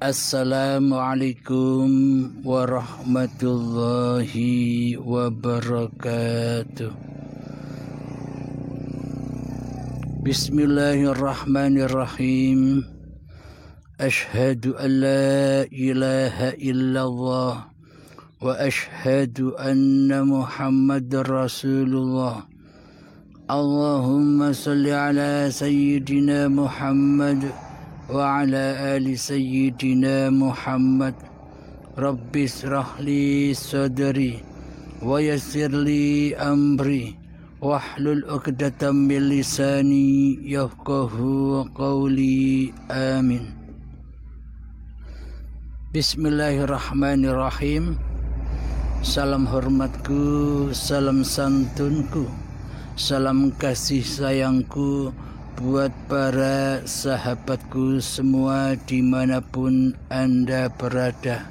Assalamualaikum warahmatullahi wabarakatuh. Bismillahirrahmanirrahim. Ashhadu an la ilaha illallah wa ashhadu anna Muhammadar Rasulullah. Allahumma salli ala sayyidina Muhammad wa ala ali sayyidina Muhammad. Rabbi israh li sadri wa yassir li amri wahlul 'uqdatam min lisani yafqahu qawli. Amin. Bismillahirrahmanirrahim. Salam hormatku, salam santunku, salam kasih sayangku buat para sahabatku semua dimanapun Anda berada,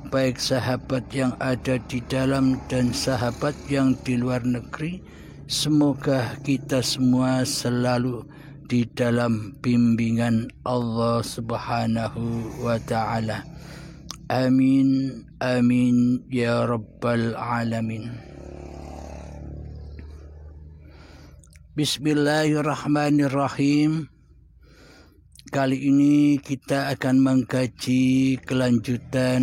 baik sahabat yang ada di dalam dan sahabat yang di luar negeri. Semoga kita semua selalu di dalam bimbingan Allah Subhanahu wa Ta'ala. Amin, amin ya Rabbal Alamin. Bismillahirrahmanirrahim. Kali ini kita akan mengkaji kelanjutan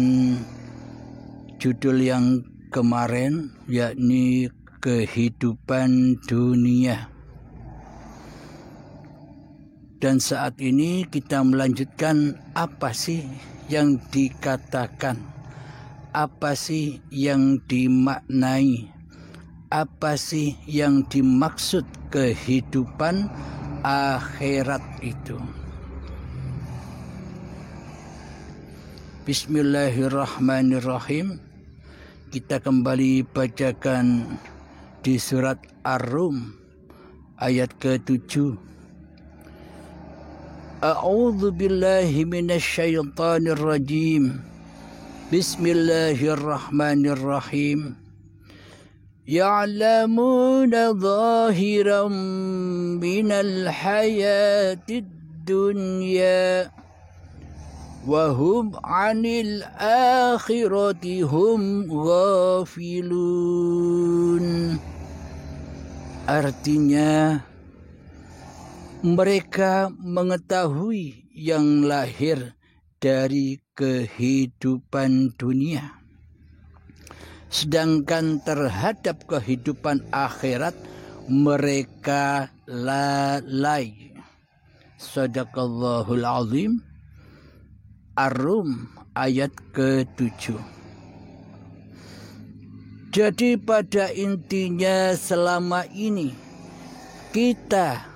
judul yang kemarin, yakni kehidupan dunia. Dan saat ini kita melanjutkan apa sih yang dikatakan, apa sih yang dimaknai, apa sih yang dimaksud kehidupan akhirat itu. Bismillahirrahmanirrahim. Kita kembali bacakan di surat Ar-Rum ayat ke-7. A'udzu billahi minasyaitonir rajim. Bismillahirrahmanirrahim. يعلمون ظاهرا من الحياة الدنيا وهم عن الآخرة هم غافلون. Artinya, mereka mengetahui yang lahir dari kehidupan dunia, sedangkan terhadap kehidupan akhirat mereka lalai. Shadaqallahul azim. Ar-Rum ayat ke-7. Jadi pada intinya selama ini kita,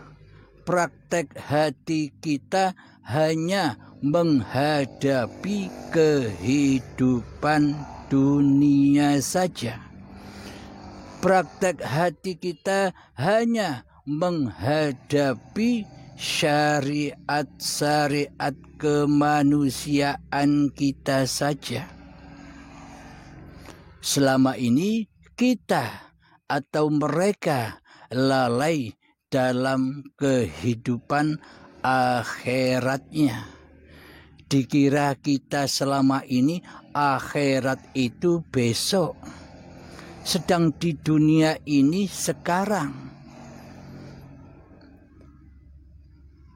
praktek hati kita hanya menghadapi kehidupan dunia saja. Praktek hati kita hanya menghadapi syariat-syariat kemanusiaan kita saja. Selama ini kita atau mereka lalai dalam kehidupan akhiratnya. Dikira kita selama ini akhirat itu besok, sedang di dunia ini sekarang.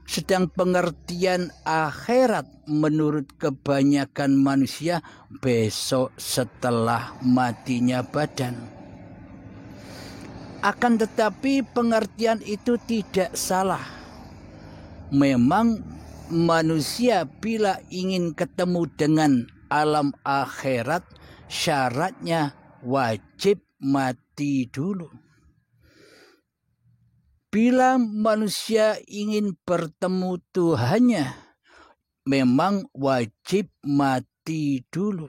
Sedang pengertian akhirat menurut kebanyakan manusia besok setelah matinya badan. Akan tetapi pengertian itu tidak salah. Memang manusia bila ingin ketemu dengan alam akhirat, syaratnya wajib mati dulu. Bila manusia ingin bertemu Tuhannya, memang wajib mati dulu.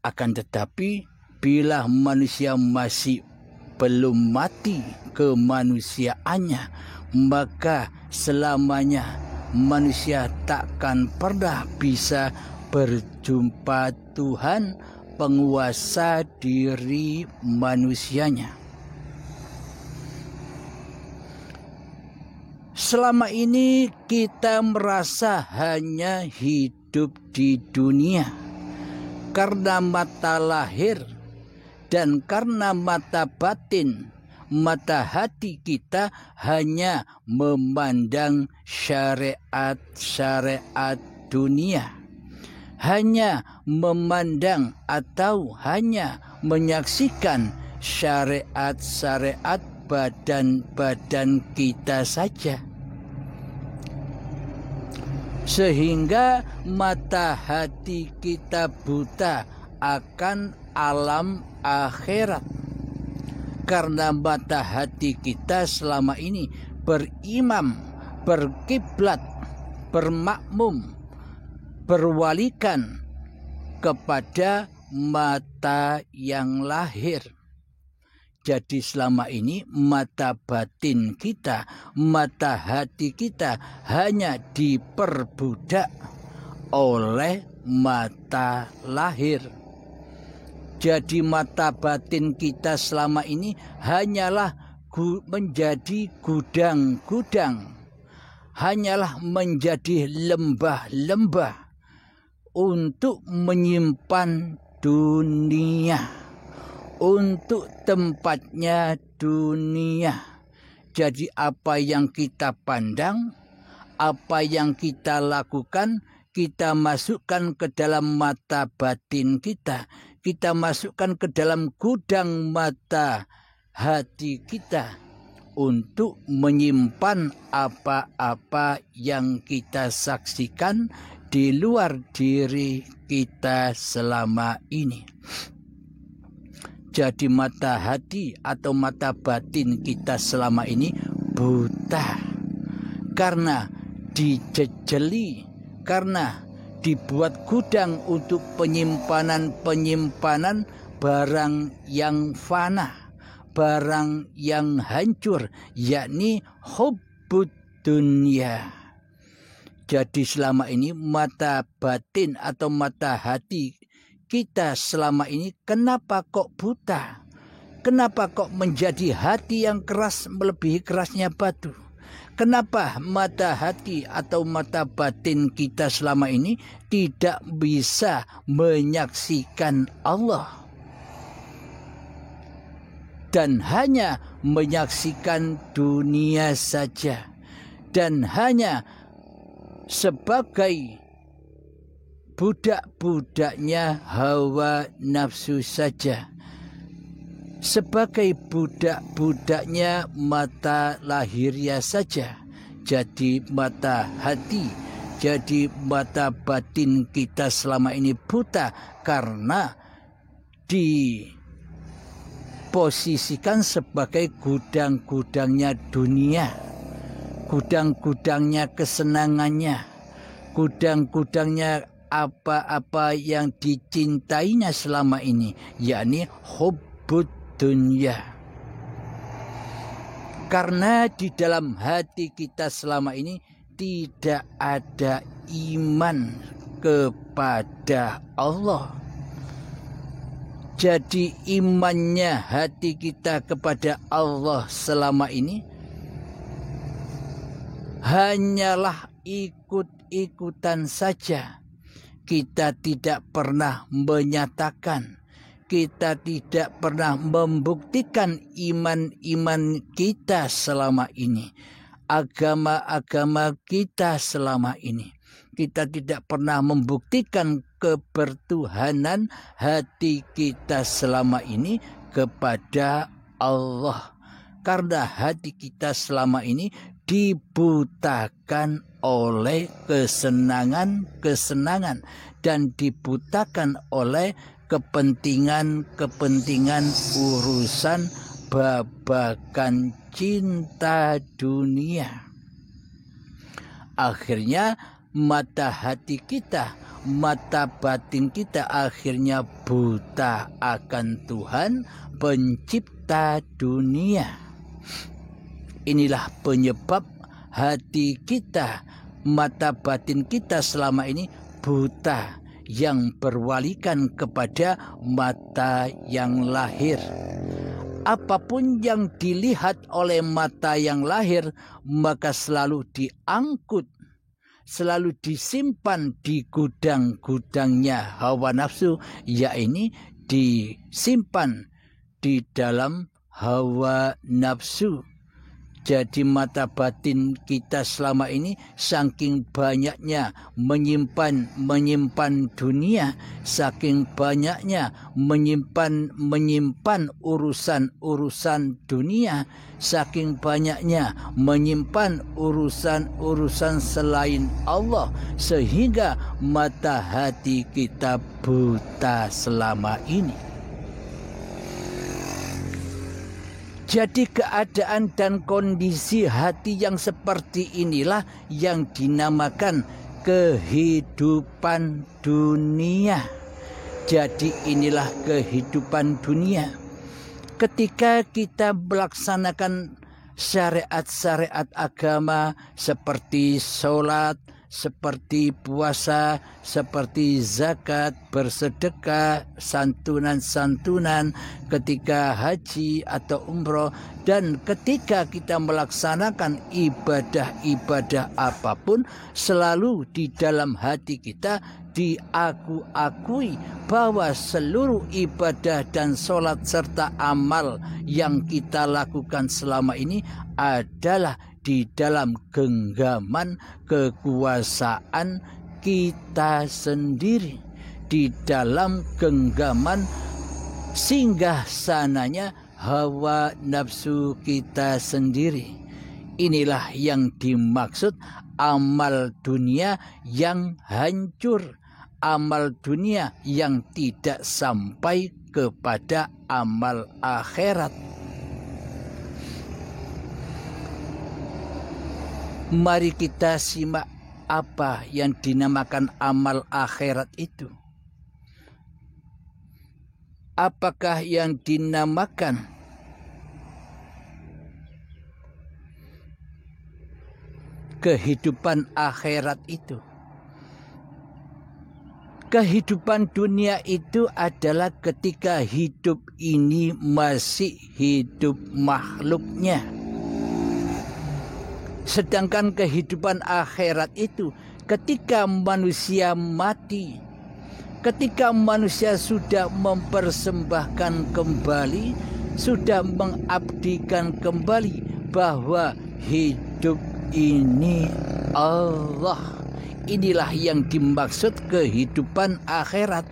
Akan tetapi bila manusia masih belum mati kemanusiaannya, maka selamanya manusia takkan pernah bisa berjumpa Tuhan, penguasa diri manusianya. Selama ini kita merasa hanya hidup hidup di dunia. Karena mata lahir dan karena mata batin, mata hati kita hanya memandang syariat-syariat dunia, hanya memandang atau hanya menyaksikan syariat-syariat badan-badan kita saja, sehingga mata hati kita buta akan alam akhirat. Karena mata hati kita selama ini berimam, berkiblat, bermakmum, berwalikan kepada mata yang lahir. Jadi selama ini mata batin kita, mata hati kita hanya diperbudak oleh mata lahir. Jadi mata batin kita selama ini hanyalah menjadi gudang-gudang, hanyalah menjadi lembah-lembah untuk menyimpan dunia, untuk tempatnya dunia. Jadi apa yang kita pandang, apa yang kita lakukan, kita masukkan ke dalam mata batin kita. Kita masukkan ke dalam gudang mata hati kita untuk menyimpan apa-apa yang kita saksikan di luar diri kita selama ini. Jadi mata hati atau mata batin kita selama ini buta karena dijejeli, karena dibuat gudang untuk penyimpanan barang yang fana, barang yang hancur, yakni hubbud dunya. Jadi selama ini mata batin atau mata hati kita selama ini kenapa kok buta? Kenapa kok menjadi hati yang keras melebihi kerasnya batu? Kenapa mata hati atau mata batin kita selama ini tidak bisa menyaksikan Allah dan hanya menyaksikan dunia saja, dan hanya sebagai budak-budaknya hawa nafsu saja, sebagai budak-budaknya mata lahiriah saja. Jadi mata hati, jadi mata batin kita selama ini buta karena diposisikan sebagai gudang-gudangnya dunia, gudang-gudangnya kesenangannya, gudang-gudangnya apa-apa yang dicintainya selama ini, yakni hubbud dunya. Karena di dalam hati kita selama ini tidak ada iman kepada Allah. Jadi imannya hati kita kepada Allah selama ini hanyalah ikut-ikutan saja. Kita tidak pernah menyatakan, kita tidak pernah membuktikan iman-iman kita selama ini, agama-agama kita selama ini. Kita tidak pernah membuktikan kebertuhanan hati kita selama ini kepada Allah. Karena hati kita selama ini dibutakan oleh kesenangan-kesenangan dan dibutakan oleh kepentingan-kepentingan urusan babakan cinta dunia. Akhirnya mata hati kita, mata batin kita akhirnya buta akan Tuhan pencipta dunia. Inilah penyebab hati kita, mata batin kita selama ini buta, yang berwalikan kepada mata yang lahir. Apapun yang dilihat oleh mata yang lahir, maka selalu diangkut, selalu disimpan di gudang-gudangnya hawa nafsu, yakni disimpan di dalam hawa nafsu. Jadi mata batin kita selama ini saking banyaknya menyimpan dunia, saking banyaknya menyimpan urusan dunia, saking banyaknya menyimpan urusan selain Allah, sehingga mata hati kita buta selama ini. Jadi keadaan dan kondisi hati yang seperti inilah yang dinamakan kehidupan dunia. Jadi inilah kehidupan dunia. Ketika kita melaksanakan syariat-syariat agama seperti sholat, seperti puasa, seperti zakat, bersedekah, santunan-santunan, ketika haji atau umroh, dan ketika kita melaksanakan ibadah-ibadah apapun, selalu di dalam hati kita diakui bahwa seluruh ibadah dan sholat serta amal yang kita lakukan selama ini adalah di dalam genggaman kekuasaan kita sendiri, di dalam genggaman singgah sananya hawa nafsu kita sendiri. Inilah yang dimaksud amal dunia yang hancur, amal dunia yang tidak sampai kepada amal akhirat. Mari kita simak apa yang dinamakan amal akhirat itu. Apakah yang dinamakan kehidupan akhirat itu? Kehidupan dunia itu adalah ketika hidup ini masih hidup makhluknya. Sedangkan kehidupan akhirat itu ketika manusia mati, ketika manusia sudah mempersembahkan kembali, sudah mengabdikan kembali bahwa hidup ini Allah. Inilah yang dimaksud kehidupan akhirat.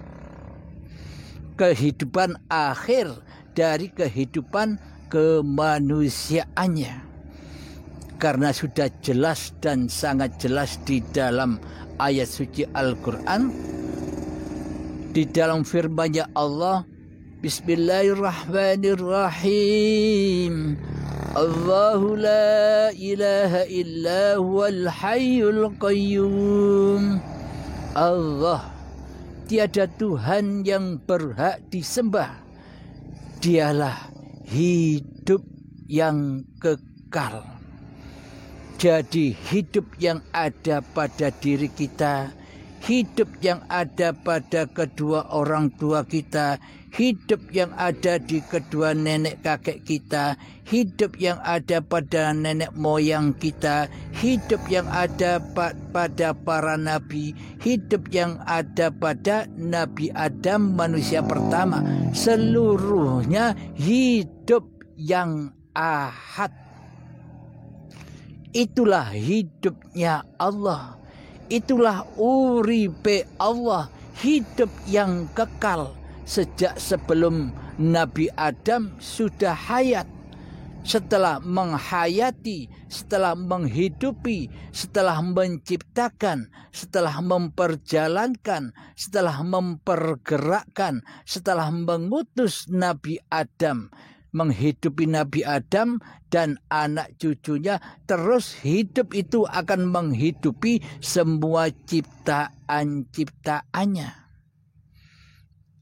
Kehidupan akhir dari kehidupan kemanusiaannya. Karena sudah jelas dan sangat jelas di dalam ayat suci Al-Quran, di dalam firman-Nya Allah, Bismillahirrahmanirrahim. Allahu la ilaha illa huwal hayyul qayyum. Allah, tiada Tuhan yang berhak disembah. Dialah hidup yang kekal. Jadi hidup yang ada pada diri kita, hidup yang ada pada kedua orang tua kita, hidup yang ada di kedua nenek kakek kita, hidup yang ada pada nenek moyang kita, hidup yang ada pada para nabi, hidup yang ada pada Nabi Adam manusia pertama. Seluruhnya hidup yang ahad. Itulah hidupnya Allah. Itulah uripe Allah, hidup yang kekal. Sejak sebelum Nabi Adam sudah hayat. Setelah menghayati, setelah menghidupi, setelah menciptakan, setelah memperjalankan, setelah mempergerakkan, setelah mengutus Nabi Adam, menghidupi Nabi Adam dan anak cucunya, terus hidup itu akan menghidupi semua ciptaan-ciptaannya.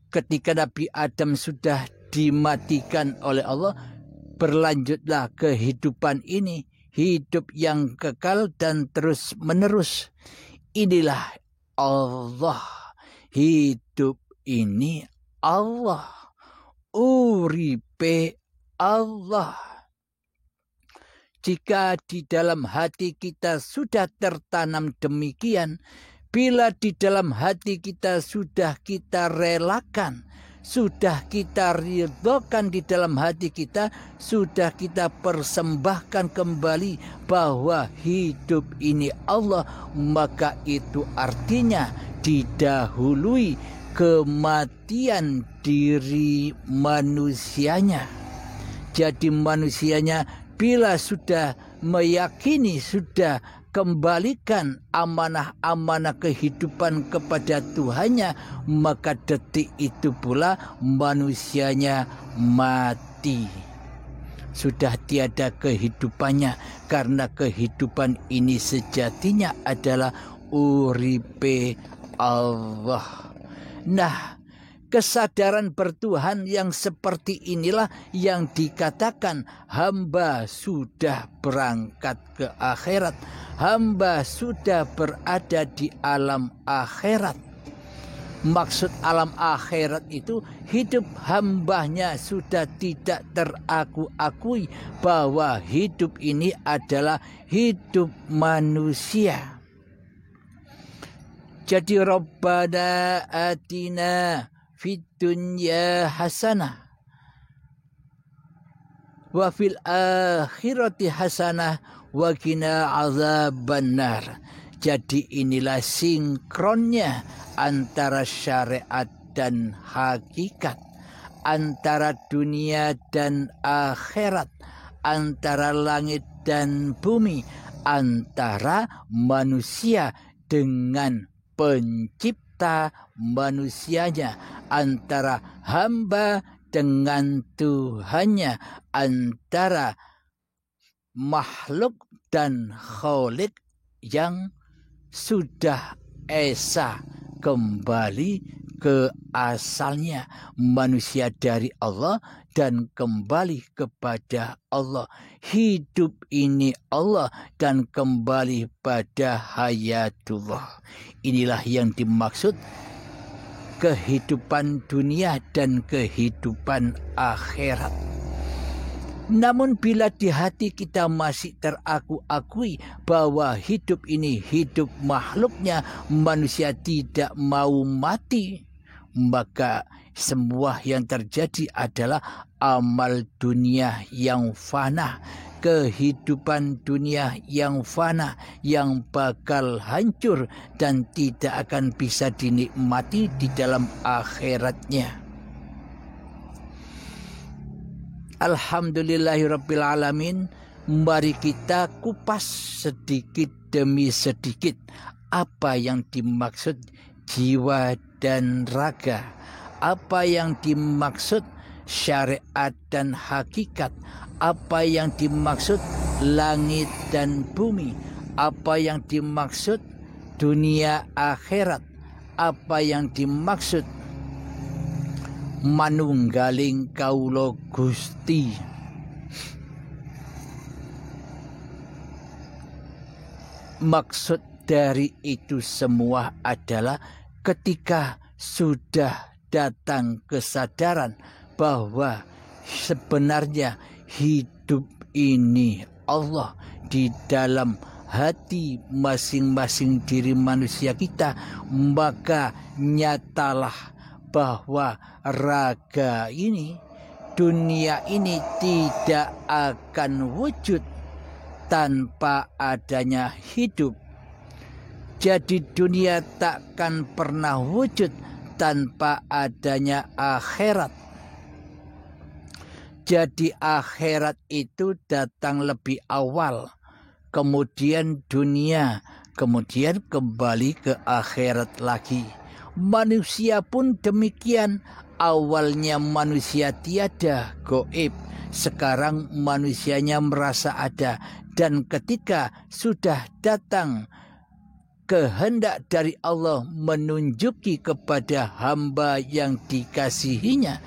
Ketika Nabi Adam sudah dimatikan oleh Allah, berlanjutlah kehidupan ini, hidup yang kekal dan terus menerus. Inilah Allah, hidup ini Allah, uripe Allah. Jika di dalam hati kita sudah tertanam demikian, bila di dalam hati kita sudah kita relakan, sudah kita ridhokan di dalam hati kita, sudah kita persembahkan kembali bahwa hidup ini Allah, maka itu artinya didahului kematian diri manusianya. Jadi manusianya bila sudah meyakini, sudah kembalikan amanah-amanah kehidupan kepada Tuhannya, maka detik itu pula manusianya mati. Sudah tiada kehidupannya, karena kehidupan ini sejatinya adalah uripe Allah. Nah, kesadaran bertuhan yang seperti inilah yang dikatakan hamba sudah berangkat ke akhirat. Hamba sudah berada di alam akhirat. Maksud alam akhirat itu hidup hambanya sudah tidak teraku-akui bahwa hidup ini adalah hidup manusia. Jadi Rabbana atina fid dunya hasanah wa fil akhirati hasanah wa qina azabannar. Jadi inilah sinkronnya antara syariat dan hakikat, antara dunia dan akhirat, antara langit dan bumi, antara manusia dengan pencipta manusianya, antara hamba dengan Tuhannya, antara makhluk dan khalik yang sudah esa kembali ke asalnya, manusia dari Allah dan kembali kepada Allah. Hidup ini Allah dan kembali pada hayatullah. Inilah yang dimaksud kehidupan dunia dan kehidupan akhirat. Namun bila di hati kita masih teraku-akui bahwa hidup ini hidup makhluknya, manusia tidak mau mati, maka semua yang terjadi adalah amal dunia yang fana, kehidupan dunia yang fana, yang bakal hancur dan tidak akan bisa dinikmati di dalam akhiratnya. Alhamdulillahirabbil alamin. Mari kita kupas sedikit demi sedikit apa yang dimaksud jiwa dan raga, apa yang dimaksud syariat dan hakikat, apa yang dimaksud langit dan bumi, apa yang dimaksud dunia akhirat, apa yang dimaksud manunggaling kaula Gusti. Maksud dari itu semua adalah ketika sudah datang kesadaran bahwa sebenarnya hidup ini Allah di dalam hati masing-masing diri manusia kita, maka nyatalah bahwa raga ini, dunia ini tidak akan wujud tanpa adanya hidup. Jadi dunia takkan pernah wujud tanpa adanya akhirat. Jadi akhirat itu datang lebih awal, kemudian dunia, kemudian kembali ke akhirat lagi. Manusia pun demikian. Awalnya manusia tiada, goib. Sekarang manusianya merasa ada. Dan ketika sudah datang kehendak dari Allah menunjuki kepada hamba yang dikasihinya,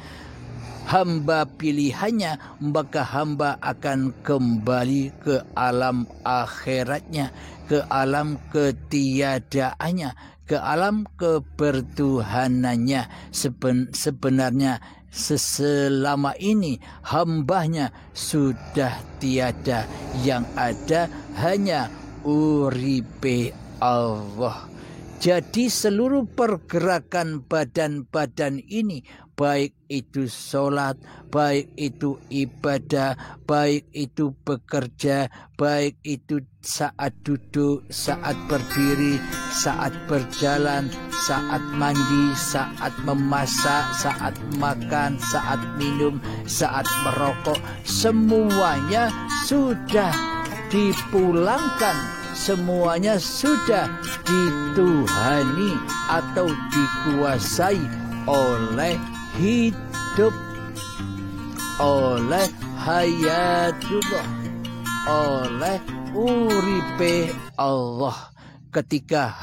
hamba pilihannya, maka hamba akan kembali ke alam akhiratnya, ke alam ketiadaannya, ke alam kebertuhanannya. Sebenarnya selama ini hambanya sudah tiada. yang ada hanya uripe Allah. Jadi seluruh pergerakan badan-badan ini, baik itu sholat, baik itu ibadah, baik itu bekerja, baik itu saat duduk, saat berdiri, saat berjalan, saat mandi, saat memasak, saat makan, saat minum, saat merokok, semuanya sudah dipulangkan, semuanya sudah dituhani atau dikuasai oleh hidup, oleh hayatullah, oleh uripe Allah. Ketika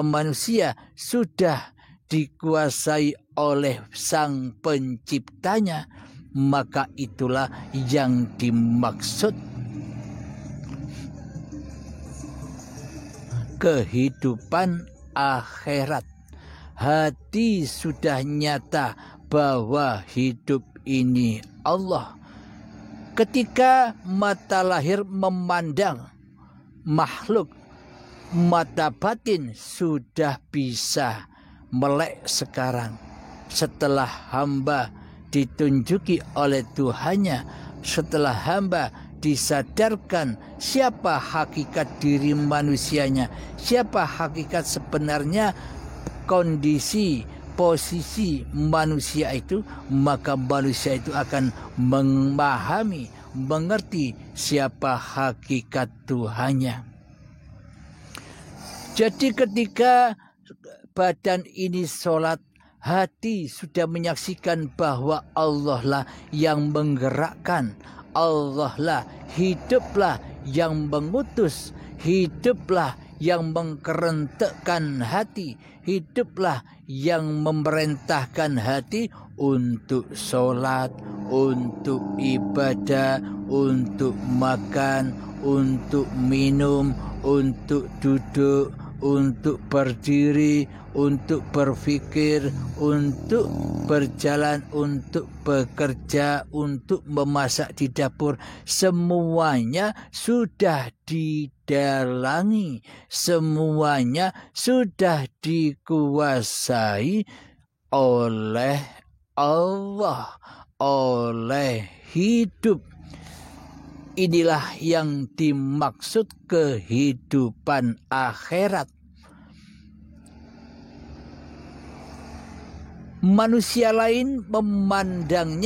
manusia sudah dikuasai oleh Sang Penciptanya, maka itulah yang dimaksud kehidupan akhirat. Hati sudah nyata bahwa hidup ini Allah. Ketika mata lahir memandang makhluk, mata batin sudah bisa melek sekarang. Setelah hamba ditunjuki oleh Tuhannya, setelah hamba disadarkan siapa hakikat diri manusianya, siapa hakikat sebenarnya kondisi posisi manusia itu, maka manusia itu akan memahami, mengerti siapa hakikat Tuhannya. Jadi ketika badan ini sholat, hati sudah menyaksikan bahwa Allah lah yang menggerakkan, Allah lah, hiduplah yang mengutus, hiduplah yang mengkerentekkan hati, hiduplah yang memerintahkan hati untuk sholat, untuk ibadah, untuk makan, untuk minum, untuk duduk, untuk berdiri, untuk berpikir, untuk berjalan, untuk bekerja, untuk memasak di dapur. Semuanya sudah didalangi, semuanya sudah dikuasai oleh Allah, oleh hidup. Inilah yang dimaksud kehidupan akhirat. Manusia lain memandang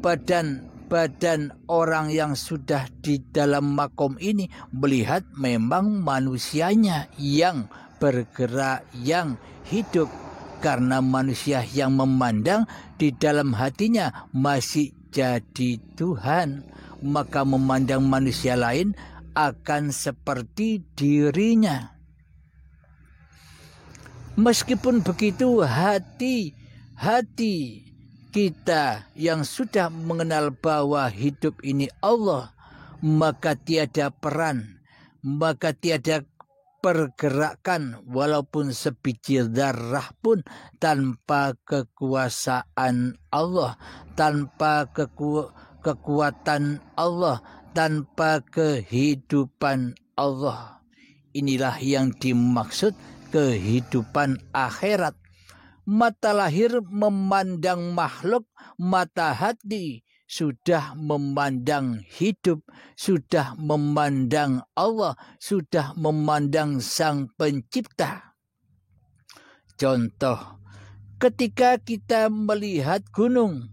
badan orang yang sudah di dalam makom ini, melihat memang manusianya yang bergerak, yang hidup. Karena manusia yang memandang di dalam hatinya masih jadi Tuhan, maka memandang manusia lain akan seperti dirinya. Meskipun begitu, hati kita yang sudah mengenal bahwa hidup ini Allah, maka tiada peran, maka tiada pergerakan walaupun sebiji zarah pun tanpa kekuasaan Allah, tanpa kekuatan Allah, tanpa kehidupan Allah. Inilah yang dimaksud kehidupan akhirat. Mata lahir memandang makhluk, mata hati sudah memandang hidup, sudah memandang Allah, sudah memandang Sang Pencipta. Contoh, ketika kita melihat gunung,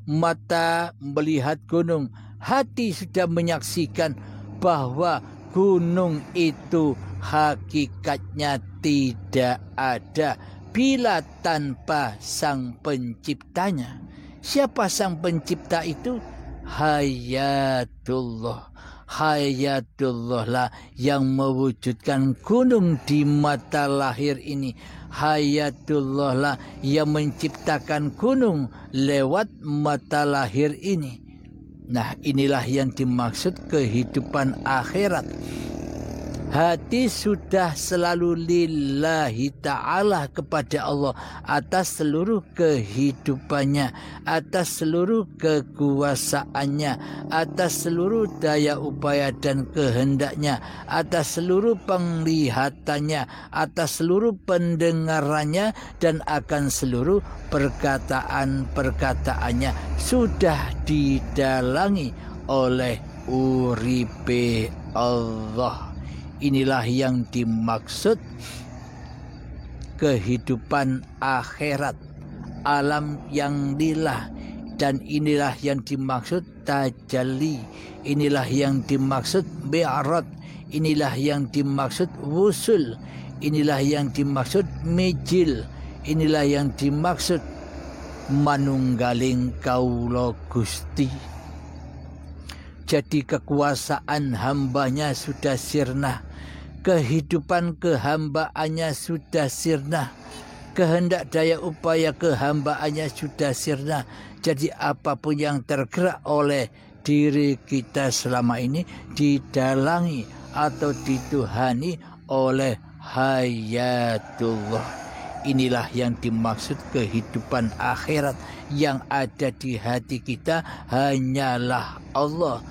mata melihat gunung, hati sudah menyaksikan bahwa gunung itu hakikatnya tidak ada bila tanpa Sang Penciptanya. Siapa Sang Pencipta itu? Hayatullah. Hayatullah lah yang mewujudkan gunung di mata lahir ini. Hayatullah lah yang menciptakan gunung lewat mata lahir ini. Nah, inilah yang dimaksud kehidupan akhirat. Hati sudah selalu lillahi ta'ala, kepada Allah atas seluruh kehidupannya, atas seluruh kekuasaannya, atas seluruh daya upaya dan kehendaknya, atas seluruh penglihatannya, atas seluruh pendengarannya, dan akan seluruh perkataan-perkataannya sudah didalangi oleh uripe Allah. Inilah yang dimaksud kehidupan akhirat, alam yang lillah, dan inilah yang dimaksud tajalli, inilah yang dimaksud mi'raj, inilah yang dimaksud wusul, inilah yang dimaksud mijil, inilah yang dimaksud manunggaling kaula Gusti. Jadi kekuasaan hambanya sudah sirna, kehidupan kehambaannya sudah sirna, kehendak daya upaya kehambaannya sudah sirna. Jadi apapun yang tergerak oleh diri kita selama ini didalangi atau dituhani oleh hayatullah. Inilah yang dimaksud kehidupan akhirat. Yang ada di hati kita hanyalah Allah.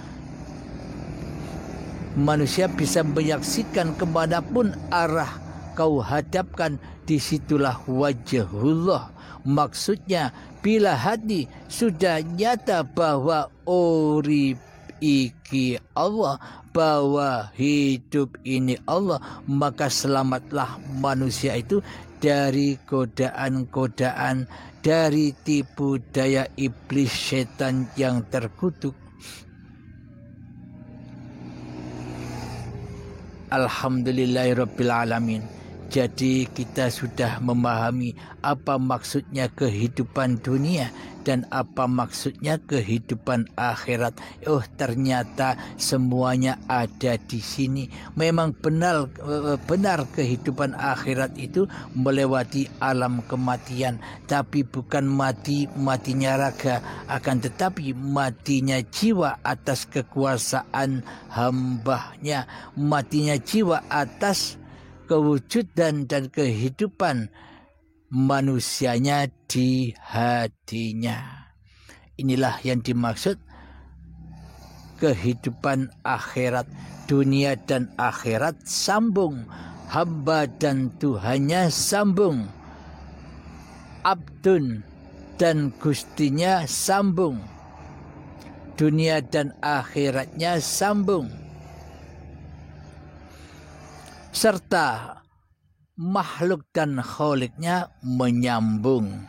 Manusia bisa menyaksikan kemanapun arah kau hadapkan, disitulah wajhullah. Maksudnya bila hati sudah nyata bahwa urip iki Allah, bahwa hidup ini Allah, maka selamatlah manusia itu dari godaan-godaan, dari tipu daya iblis setan yang terkutuk. Alhamdulillahirrabbilalamin. Jadi kita sudah memahami apa maksudnya kehidupan dunia dan apa maksudnya kehidupan akhirat. Oh, ternyata semuanya ada di sini. Memang benar kehidupan akhirat itu melewati alam kematian, tapi bukan matinya raga, akan tetapi matinya jiwa atas kekuasaan hambanya, matinya jiwa atas kewujudan dan kehidupan manusianya di hatinya. Inilah yang dimaksud kehidupan akhirat. Dunia dan akhirat sambung, hamba dan Tuhannya sambung, abdun dan gustinya sambung, dunia dan akhiratnya sambung, serta makhluk dan kholiknya menyambung,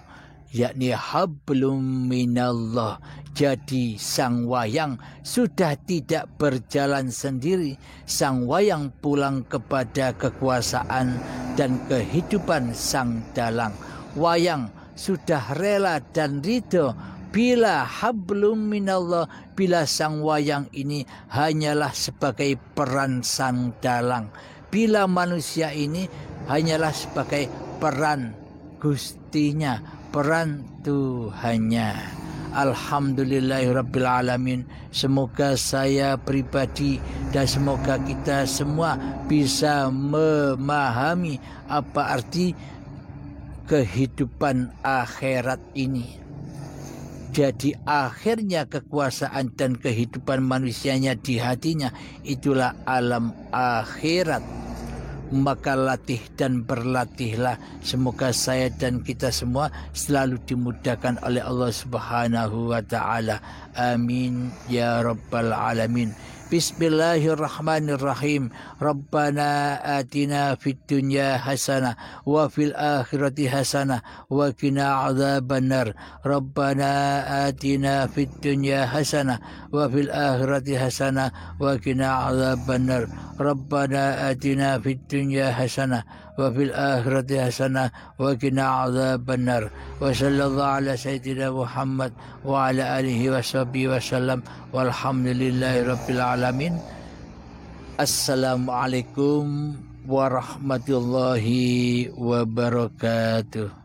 yakni hablum minallah. Jadi sang wayang sudah tidak berjalan sendiri, sang wayang pulang kepada kekuasaan dan kehidupan sang dalang. Wayang sudah rela dan ridho bila hablum minallah, bila sang wayang ini hanyalah sebagai peran sang dalang, bila manusia ini hanyalah sebagai peran gustinya, peran Tuhannya. Alhamdulillahirrabbilalamin. Semoga saya pribadi dan semoga kita semua bisa memahami apa arti kehidupan akhirat ini. Jadi akhirnya kekuasaan dan kehidupan manusianya di hatinya, itulah alam akhirat. Maka latih dan berlatihlah. Semoga saya dan kita semua selalu dimudahkan oleh Allah Subhanahu wa ta'ala. Amin ya rabbal alamin. Bismillahirrahmanirrahim. Rabbana atina fid dunya hasanah wa fil akhirati hasanah wa qina adzabannar. Rabbana atina fid dunya hasanah wa fil akhirati hasanah wa qina adzabannar. Rabbana atina fid dunya hasanah wa fil akhirati hasanah wa qina adzabannar. Wa sallallahu ala sayyidina Muhammad wa ala alihi wa sahbihi wasallam. Walhamdulillahi rabbil alamin. Assalamualaikum warahmatullahi wabarakatuh.